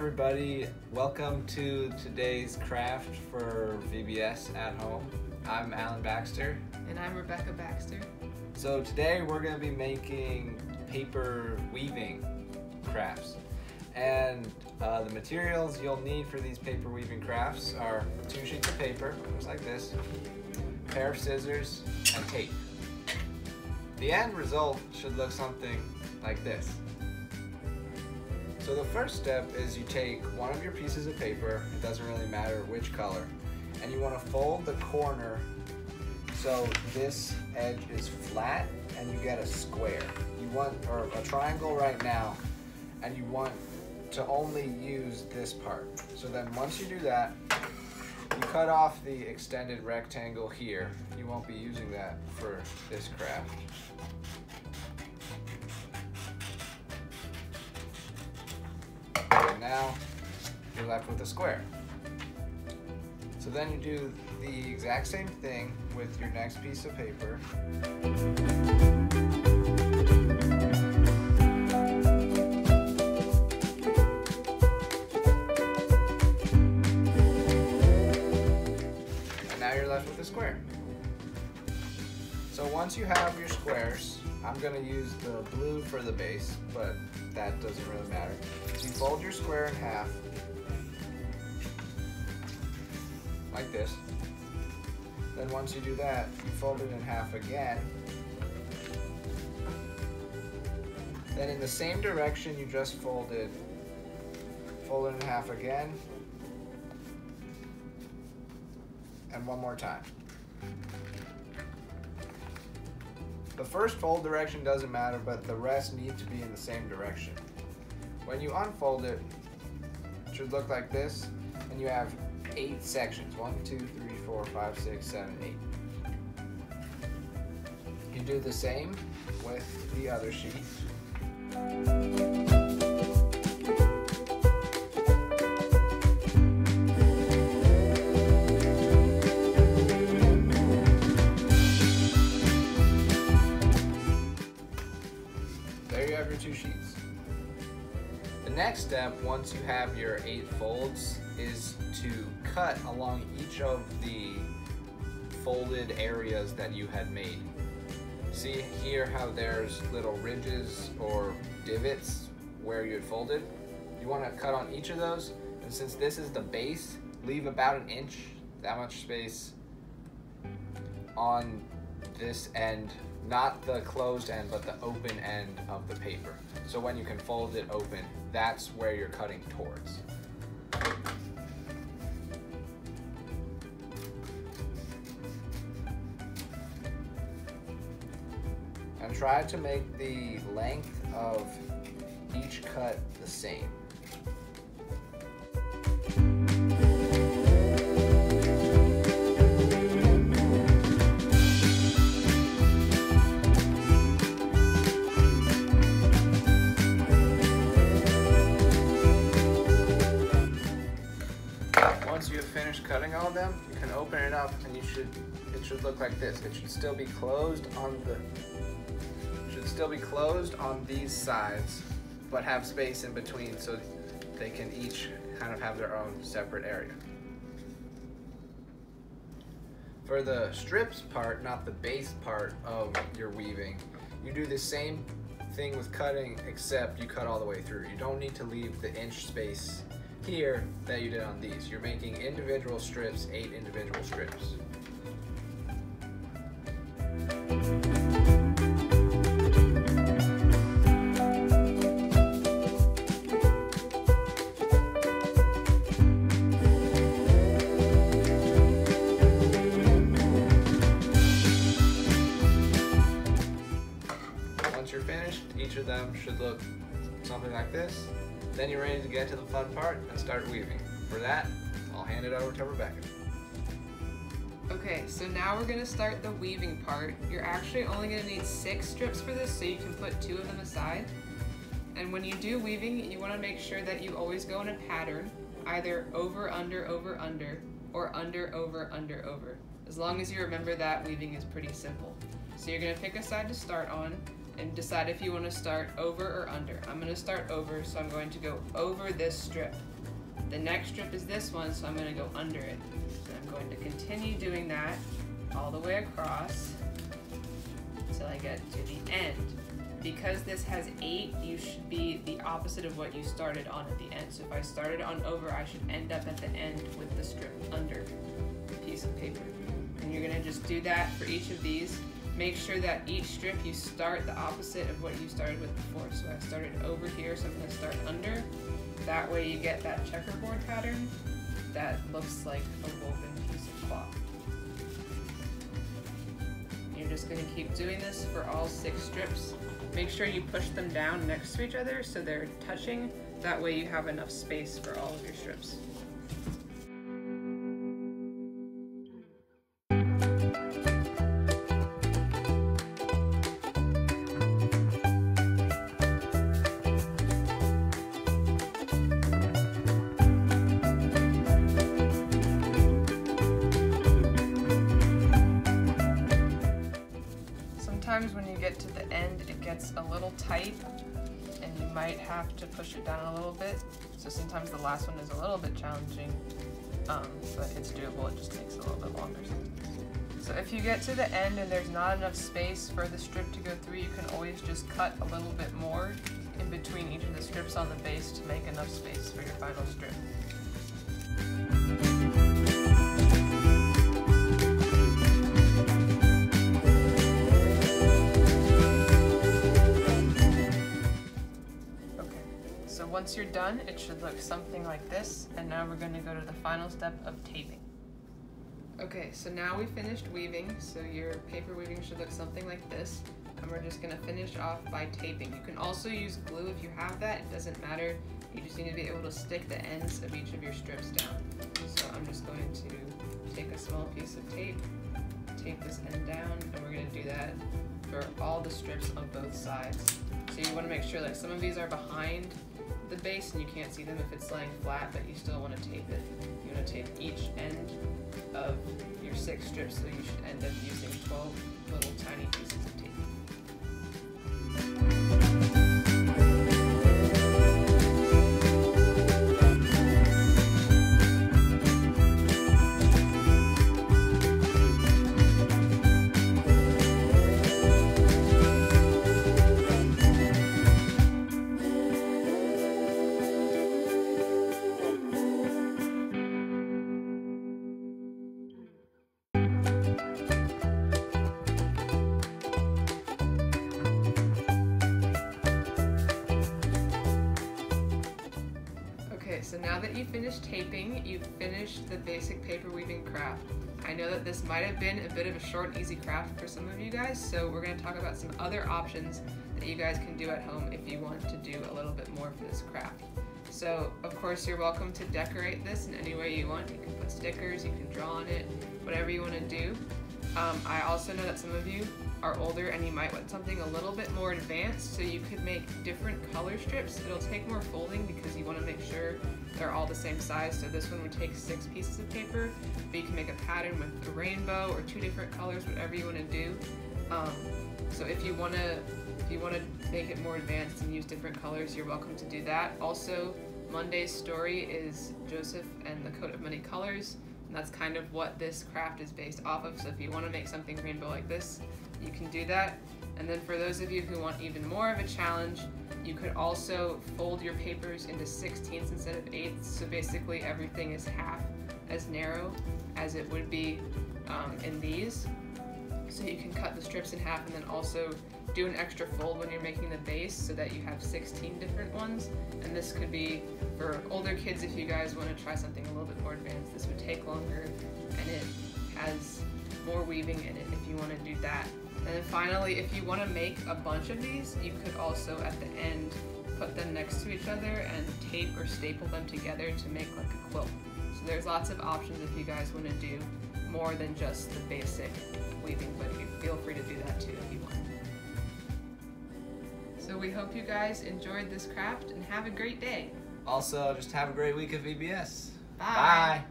everybody, welcome to today's craft for VBS at home. I'm Alan Baxter. And I'm Rebecca Baxter. So today we're going to be making paper weaving crafts. And the materials you'll need for these paper weaving crafts are 2 sheets of paper, just like this, a pair of scissors, and tape. The end result should look something like this. So the first step is you take one of your pieces of paper, it doesn't really matter which color, and you want to fold the corner so this edge is flat and you get a square. You want, or a triangle right now, and you want to only use this part. So then once you do that, you cut off the extended rectangle here. You won't be using that for this craft. And now you're left with a square. So then you do the exact same thing with your next piece of paper. And now you're left with a square. So once you have your squares, I'm going to use the blue for the base, but that doesn't really matter. So you fold your square in half, like this. Then once you do that, you fold it in half again. Then in the same direction you just folded, fold it in half again, and one more time. The first fold direction doesn't matter, but the rest need to be in the same direction. When you unfold it, it should look like this, and you have 8 sections. 1, 2, 3, 4, 5, 6, 7, 8. You do the same with the other sheet. There you have your 2 sheets. The next step, once you have your 8 folds, is to cut along each of the folded areas that you had made. See here how there's little ridges or divots where you had folded? You want to cut on each of those, and since this is the base, leave about 1 inch, that much space on this end. Not the closed end, but the open end of the paper. So when you can fold it open, that's where you're cutting towards. And try to make the length of each cut the same. Once you have finished cutting all of them, you can open it up and it should look like this. It should still be closed on these sides, but have space in between so they can each kind of have their own separate area. For the strips part, not the base part of your weaving, you do the same thing with cutting, except you cut all the way through. You don't need to leave the inch space here that you did on these. You're making individual strips, 8 individual strips. Once you're finished, each of them should look something like this. Then you're ready to get to the fun part and start weaving. For that, I'll hand it over to Rebecca. Okay, so now we're gonna start the weaving part. You're actually only gonna need 6 strips for this, so you can put 2 of them aside. And when you do weaving, you wanna make sure that you always go in a pattern, either over, under, or under, over, over. As long as you remember that, weaving is pretty simple. So you're gonna pick a side to start on, and decide if you want to start over or under. I'm going to start over, so I'm going to go over this strip. The next strip is this one, so I'm going to go under it. And I'm going to continue doing that all the way across until I get to the end. Because this has 8, you should be the opposite of what you started on at the end. So if I started on over, I should end up at the end with the strip under the piece of paper. And you're gonna just do that for each of these. Make sure that each strip you start the opposite of what you started with before. So I started over here, so I'm gonna start under. That way you get that checkerboard pattern that looks like a woven piece of cloth. You're just gonna keep doing this for all 6 strips. Make sure you push them down next to each other so they're touching. That way you have enough space for all of your strips. Sometimes when you get to the end, it gets a little tight and you might have to push it down a little bit. So sometimes the last one is a little bit challenging, but it's doable. It just takes a little bit longer. So if you get to the end and there's not enough space for the strip to go through, you can always just cut a little bit more in between each of the strips on the base to make enough space for your final strip. Once you're done, it should look something like this, and now we're going to go to the final step of taping. Okay, so now we finished weaving, so your paper weaving should look something like this, and we're just going to finish off by taping. You can also use glue if you have that, it doesn't matter, you just need to be able to stick the ends of each of your strips down. So I'm just going to take a small piece of tape, tape this end down, and we're going to do that for all the strips on both sides. So you want to make sure that some of these are behind the base and you can't see them if it's laying flat, but you still want to tape it. You want to tape each end of your 6 strips, so you should end up using 12 little tiny pieces of tape. So now that you've finished taping, you've finished the basic paper weaving craft. I know that this might have been a bit of a short and easy craft for some of you guys, so we're going to talk about some other options that you guys can do at home if you want to do a little bit more for this craft. So of course you're welcome to decorate this in any way you want. You can put stickers, you can draw on it, whatever you want to do. I also know that some of you are older and you might want something a little bit more advanced, so you could make different color strips. It'll take more folding because you want to make sure they're all the same size. So this one would take 6 pieces of paper, but you can make a pattern with a rainbow or 2 different colors, whatever you want to do. So if you want to make it more advanced and use different colors, you're welcome to do that. Also, Monday's story is Joseph and the Coat of Many Colors, and that's kind of what this craft is based off of. So if you want to make something rainbow like this, you can do that. And then for those of you who want even more of a challenge, you could also fold your papers into 16ths instead of 8ths. So basically everything is half as narrow as it would be in these. So you can cut the strips in half and then also do an extra fold when you're making the base so that you have 16 different ones. And this could be for older kids if you guys want to try something a little bit more advanced. This would take longer and it has more weaving in it if you want to do that. And then finally, if you want to make a bunch of these, you could also at the end put them next to each other and tape or staple them together to make like a quilt. So there's lots of options if you guys want to do more than just the basic weaving, but you feel free to do that too if you want. So we hope you guys enjoyed this craft and have a great day. Also, just have a great week of VBS. Bye. Bye.